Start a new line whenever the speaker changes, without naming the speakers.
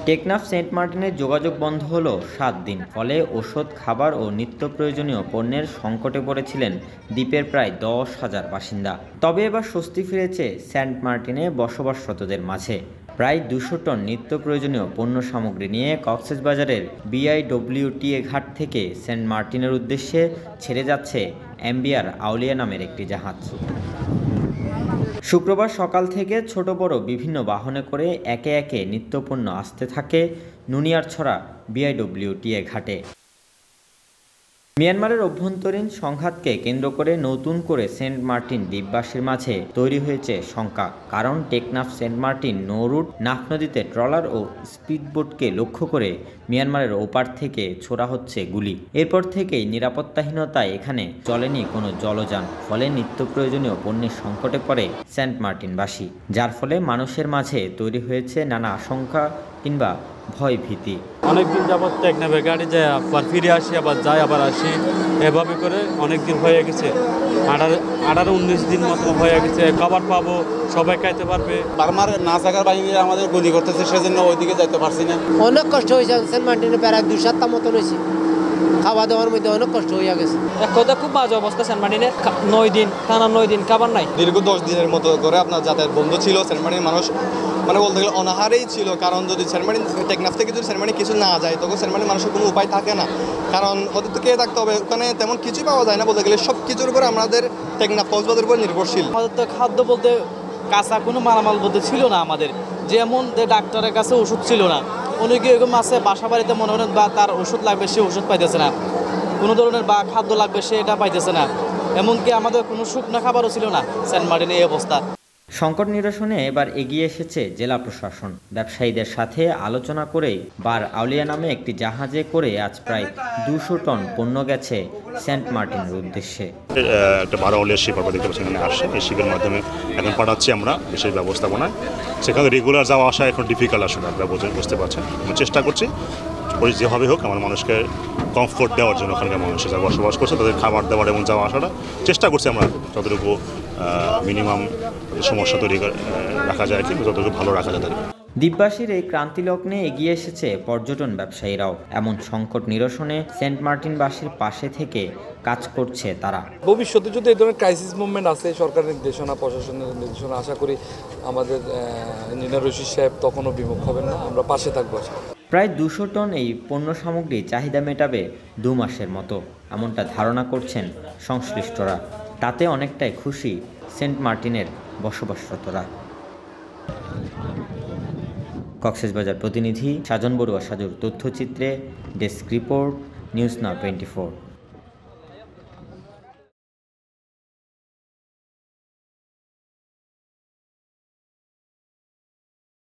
Teknaf Saint মার্টিনের যোগাযোগ বন্ধ হলো 7 দিন। ফলে ওষুধ, খাবার ও নিত্য প্রয়োজনীয় পণ্যের সংকটে পড়েছিলেন দ্বীপের প্রায় 10,000 বাসিন্দা। তবে এবার স্বস্তি ফিরেছে সেন্ট মার্টিনে বসবাসরতদের মাঝে। প্রায় 200 টন নিত্য প্রয়োজনীয় পণ্য সামগ্রী নিয়ে কক্সবাজারের BIWTA ঘাট থেকে সেন্ট মার্টিনের উদ্দেশ্যে ছেড়ে যাচ্ছে এমবিআর আউলিয়া নামের একটি জাহাজ। শুক্রবার সকাল থেকে ছোট বড় বিভিন্ন বাহনে করে একে একে নিত্যপণ্য আসতে থাকে নুনিয়ারছড়া BIWTA ঘাটে। মিয়ানমারের অভ্যন্তরীণ সংঘাতকে কেন্দ্র করে নতুন করে সেন্ট মার্টিন দ্বীপবাসীর মাঝে তৈরি হয়েছে শঙ্কা। কারণ টেকনাফ সেন্ট মার্টিন নৌরুট নাফ নদীতে ট্রলার ও স্পিডবোটকে লক্ষ্য করে মিয়ানমারের ওপার থেকে ছোড়া হচ্ছে গুলি। এরপর থেকেই নিরাপত্তাহীনতায় এখানে চলেনি কোনো জলযান। ফলে নিত্য প্রয়োজনীয় পণ্যের সংকটে পড়ে সেন্ট মার্টিনবাসী, যার ফলে মানুষের মাঝে তৈরি হয়েছে নানা আশঙ্কা কিংবা ভয় ভীতি।
অনেকদিন যাবত টেকনাফে গাড়ি যায়, আবার ফিরে আসি, আবার যাই আবার আসি, এভাবে করে অনেকদিন হয়ে গেছে। 18-19 দিন মতো হয়ে গেছে। খাবার পাবো, সবাই খাইতে পারবে।
বার্মার না থাকার বাহিনীরা আমাদের গুলি করতেছে, সেজন্য ওইদিকে যাইতে পারছি না।
অনেক কষ্ট হয়েছে। সেন্ট মার্টিনে প্রায় 2 সপ্তাহ মতন হয়েছে। খাওয়া দাওয়ার মধ্যে অনেক কষ্ট হয়ে গেছে।
এক কথা খুব বাজে অবস্থা সেন্ট মার্টিনে। 9 দিন টানা 9 দিন খাবার নাই।
দীর্ঘ 10 দিনের মতো করে আপনার যাতায়াত বন্ধ ছিল। সেন্ট মার্টিনের মানুষ বলতে গেলে অনাহারেই ছিল। কারণ যদি সেন্ট মার্টিন টেকনাফ থেকে যদি সেন্ট মার্টিন কিছু না যায়, তখন সেন্ট মার্টিন মানুষের কোনো উপায় থাকে না। কারণ ওদের তো কে থাকতে হবে, ওখানে তেমন কিছুই পাওয়া যায় না। বলতে গেলে সব কিছুর উপরে আমাদের টেকনাফ কক্সবাজারের উপর নির্ভরশীল।
আমাদের তো খাদ্য বলতে কাঁচা কোনো মালামাল বলতে ছিল না আমাদের। যেমন ডাক্তারের কাছে ওষুধ ছিল না। অনেকে এরকম আছে বাসা বাড়িতে মনে করেন বা তার ওষুধ লাগবে, সে ওষুধ পাইতেছে না। কোনো ধরনের বা খাদ্য লাগবে, সে এটা পাইতেছে না। এমনকি আমাদের কোনো শুকনো খাবারও ছিল না সেন্ট মার্টিনে এই অবস্থা।
সংকট নিরসনে এবার এগিয়ে এসেছে জেলা প্রশাসন। ব্যবসায়ীদের সাথে আলোচনা করেই বার আউলিয়া নামে একটি জাহাজে করে আজ প্রায় 200 টন পণ্য গেছে সেন্ট মার্টিনের উদ্দেশ্যে।
একটা বার আউলিয়া শিপ আমরা দেখতে পাচ্ছি এখানে আসছে। এই শিপের মাধ্যমে এখন পাঠাচ্ছি আমরা বিশেষ ব্যবস্থাপনায়। সেখানে রেগুলার যাওয়া আসা এখন ডিফিকাল্ট, আসলে আপনারা বুঝতে পারছেন। আমি চেষ্টা করছি যেভাবে হোক আমার মানুষকে কমফোর্ট দেওয়ার জন্য, ওখানকার মানুষের যারা বসবাস করছে তাদের খাবার দেওয়ার এবং যাওয়া আসাটা চেষ্টা করছি আমরা যতটুকু মিনিমাম সমস্যা তৈরি রাখা যায়, কিন্তু যতটুকু ভালো রাখা যায়।
দ্বীপবাসীর এই ক্রান্তি লগ্নে এগিয়ে এসেছে পর্যটন ব্যবসায়ীরাও। এমন সংকট নিরসনে সেন্ট মার্টিনবাসীর পাশে থেকে কাজ করছে তারা।
ভবিষ্যতে যদি এই ধরনের ক্রাইসিস মুভমেন্ট আছে, সরকারের নির্দেশনা, প্রশাসনের নির্দেশনা, আশা করি আমাদের ইঞ্জিনিয়ার রশিদ সাহেব তখনও বিমুখ হবেন না, আমরা পাশে থাকবো।
প্রায় 200 টন এই পণ্য সামগ্রী চাহিদা মেটাবে 2 মাসের মতো, এমনটা ধারণা করছেন সংশ্লিষ্টরা। তাতে অনেকটাই খুশি সেন্ট মার্টিনের বসবাসরতরা। কক্সবাজার প্রতিনিধি সাজন বড়ুয়া সাজুর তথ্যচিত্রে ডেস্ক রিপোর্ট, নিউজ নাও 24।